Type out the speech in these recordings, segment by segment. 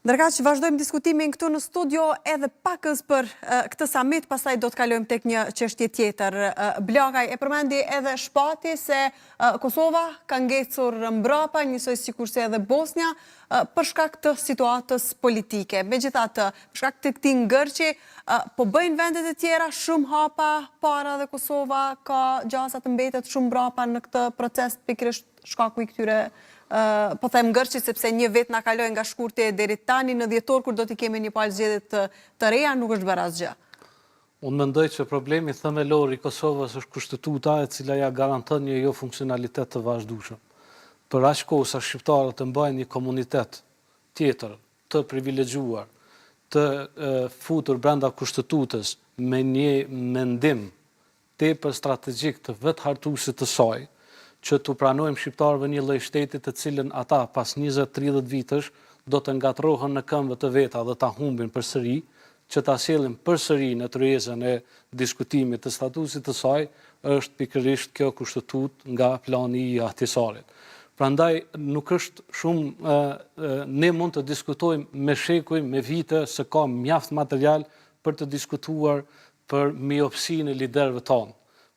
Ndërka që vazhdojmë diskutimin këtu në studio edhe pakës për këtë summit, pastaj do të kalojmë tek një çështje tjetër. Blakaj e përmendi edhe shpati se Kosova ka ngecur mbrapa, njësoj sikurse edhe Bosnia, për shkak të situatës politike. Megjithatë, për shkak të këtij ngërçi, po bëjnë vendet e tjera shumë hapa para dhe Kosova ka gjasa të mbetet shumë mbrapa në këtë proces, pikërisht shkaku i këtyre po them ngërçi sepse një vit na kaloi nga shkurti deri tani në dhjetor kur do t'i kemi një palë zgjedhje të reja nuk është bërë asgjë. Unë mendoj që problemi themelor i Kosovës është kushtetuta e cila ja garanton një jo funksionalitet të vazhdueshëm. Për aq kohë sa shqiptarët të mbajnë një komunitet tjetër të privilegjuar, të futur brenda kushtetutës me një mendim tepër strategjik të vethartuesit të saj, që të pranojmë shqiptarëve një lloj shteti të cilën ata pas 20-30 vitësh do të ngatrohen në këmbë të veta dhe ta humbin përsëri, që ta sjellin përsëri në tryezën e diskutimit të statusit të saj, është pikërisht kjo kushtetutë nga plani i Ahtisarit. Prandaj nuk është shumë ne mund të diskutojmë me shekuj, me vite se ka mjaft material për të diskutuar për miopsinë e liderëve tonë,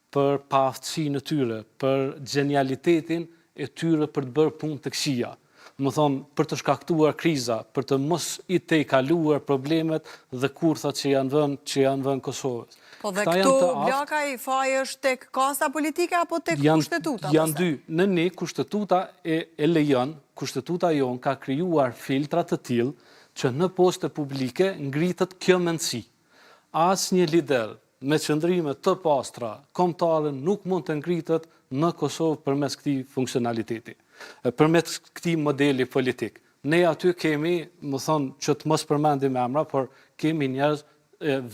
për paaftësinë e tyre, për genialitetin e tyre për të bërë punë të këqija. Më thonë, për të shkaktuar kriza, për të mos i tejkaluar problemet dhe kurthat që janë vënë Kosovës. Po dhe këtu blaka i faji është tek kasa politike apo tek kushtetuta? Janë dy. Në ne kushtetuta e lejon, kushtetuta jon ka krijuar filtra të tillë që në poste publike ngritet kjo mendësi. Asnjë lider me qëndrime të pastra, kombëtare nuk mund të ngritet në Kosovë përmes këtij funksionaliteti, përmes këtij modeli politik. Ne aty kemi, më thonë, që të mos përmendim emra, por kemi njerëz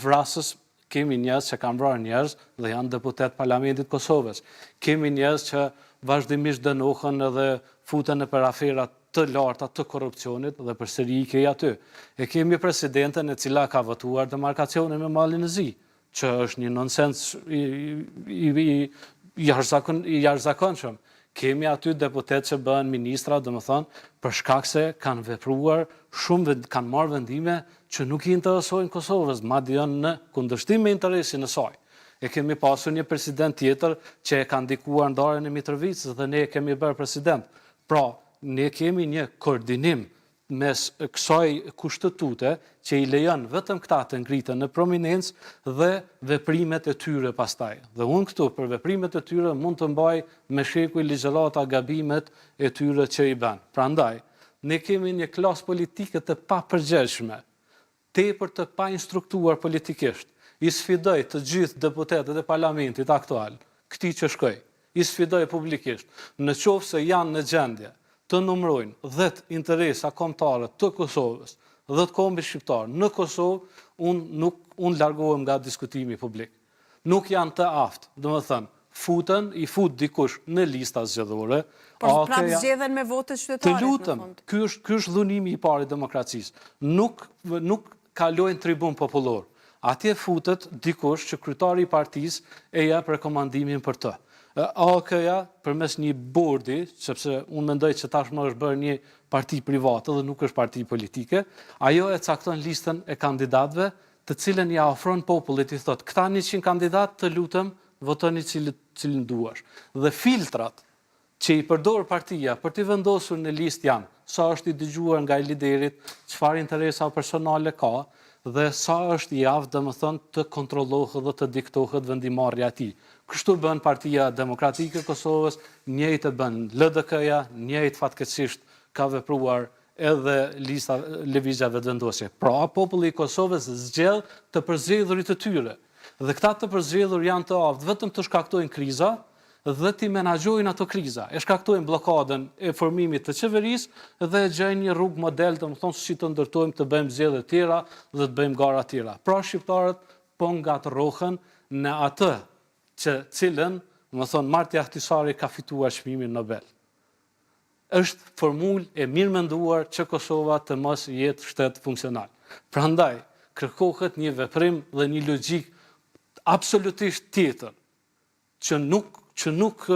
vrasës, kemi njerëz që kanë vrarë njerëz dhe janë deputet Parlamentit Kosovës. Kemi njerëz që vazhdimisht dënohen edhe futen nëpër afera të larta të korrupsionit dhe përsëri i kej aty. E kemi presidenten e cila ka votuar demarkacionin me Malin e Zi, që është një nonsens i jashtëzakonshëm. Kemi aty deputet që bëhen ministra, domethënë, për shkak se kanë vepruar shumë dhe kanë marrë vendime që nuk i interesojnë Kosovës, madje janë në kundërshtim me interesin e saj. E kemi pasur një president tjetër që e ka ndikuar ndarjen e Mitrovicës dhe ne e kemi bërë president. Pra, ne kemi një koordinim mes kësaj kushtetute që i lejon vetëm këta të ngriten në prominencë dhe veprimet e tyre pastaj. Dhe unë këtu për veprimet e tyre mund të mbaj me shekuj ligjërata gabimet e tyre që i bën. Prandaj, ne kemi një klasë politike të papërgjegjshme, tepër të pa instruktuar politikisht. I sfidoj të gjithë deputetët e parlamentit aktual, këtij që shkoj, i sfidoj publikisht, në qoftë se janë në gjendje të numrojnë 10 interesa kombëtare të Kosovës dhe të kombit shqiptar në Kosovë, unë largohem nga diskutimi publik. Nuk janë të aftë, domethënë, i fut dikush në lista zgjedhore. Por prapë zgjedhen me votë qytetare. Të lutem, ky është dhunimi i parë i demokracisë. Nuk kalojnë tribun popullor. Atje futet dikush që kryetari i partisë e jep rekomandimin për të. AK-ja përmes një bordi, sepse unë mendoj që tashmë është bërë një parti private dhe nuk është parti politike, ajo e cakton listën e kandidatëve, të cilën ja ofron popullit, i thotë, këta 100 kandidat të lutem, votoni cilin duash. Dhe filtrat që i përdor partia për t'i vendosur në listë janë, sa është i dëgjuar nga i liderit, çfarë interesa personale ka, dhe sa është i aftë, domethënë, të kontrollohet dhe të diktohet vendimarrja e tij. Kështu bën Partia Demokratike e Kosovës, njëjtë bën LDK-ja, njëjtë fatkeqësisht ka vepruar edhe lista lëvizjave vendosje. Pra, populli i Kosovës zgjedh të përzgjedhurit të tyre. Dhe këta të përzgjedhur janë të aftë vetëm të shkaktojnë kriza dhe t'i menaxhojnë ato kriza. E shkaktojnë blokadën e formimit të qeverisë dhe gjejnë një rrugë model, domethënë si të ndërtojmë të bëjmë zgjedhje të tjera dhe të bëjmë gara të tjera. Pra shqiptarët po ngatrohen në atë që cilën, domethënë Marti Ahtisari ka fituar çmimin Nobel. Është formulë e mirë menduar që Kosova të mos jetë shtet funksional. Prandaj kërkohet një veprim dhe një logjik absolutisht tjetër, që nuk që nuk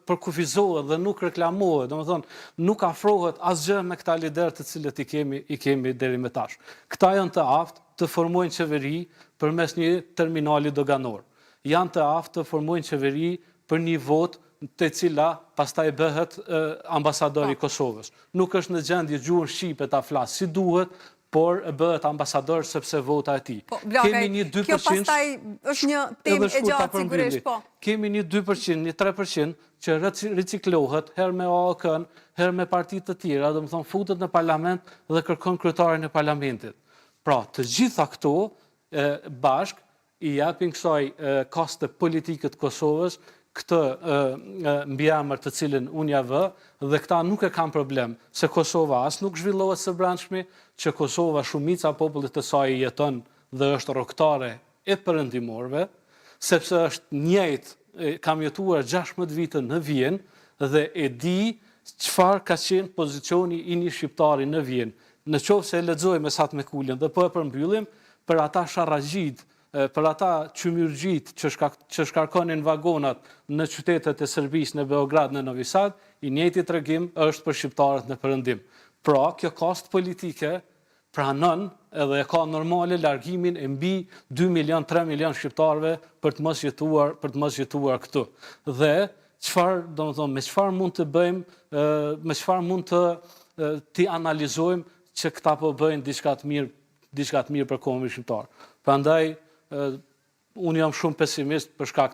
përkufizohet dhe nuk reklamohet, domethënë nuk afrohet asgjë me këta lider të cilët i kemi deri më tash. Këta janë të aftë të formojnë qeveri përmes një terminali doganor. Janë të aftë të formojnë qeveri për një votë të cila pastaj bëhet ambasador i Kosovës. Nuk është në gjendje gjuhën shqipe ta flas si duhet, por bëhet ambasador sepse vota e tij. Kemi një 2%. Kjo pastaj është një temë e gjatë sigurisht, po. Kemi një 2%, një 3% që riciklohet herë me AOK-n, herë me partitë të tjera, domethënë futet në parlament dhe kërkon kryetarin e parlamentit. Pra, të gjitha këto bashk i japin kësaj kaste politike të Kosovës këtë mbiemër të cilin unë ja vë, dhe këta nuk e kanë problem, se Kosova as nuk zhvillohet së brendshmi, që Kosova shumica popullit të saj jeton dhe është rroktare e perëndimorëve, sepse është njëjtë, kam jetuar 16 vite në Vjenë dhe e di çfarë ka qenë pozicioni i një shqiptari në Vjenë. Në qoftë se e lexoj Mesat Mekullin dhe po e përmbyllim, për ata sharragjit, për ata qymyrgjit që shkarkonin vagonat në qytetet e Serbisë, në Beograd, në Novi Sad, i njëjti tregim është për shqiptarët në Perëndim. Pra, kjo kast politike pranon edhe e ka normale largimin e mbi 2 milion, 3 milion shqiptarëve për të mos jetuar këtu. Dhe me çfarë mund të bëjmë, me çfarë mund të analizojmë që këta po bëjnë diçka të mirë për kombin shqiptar. Prandaj unë jam shumë pesimist për shkak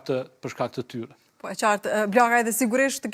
të tyre. Po e qartë, Blaga edhe sigurisht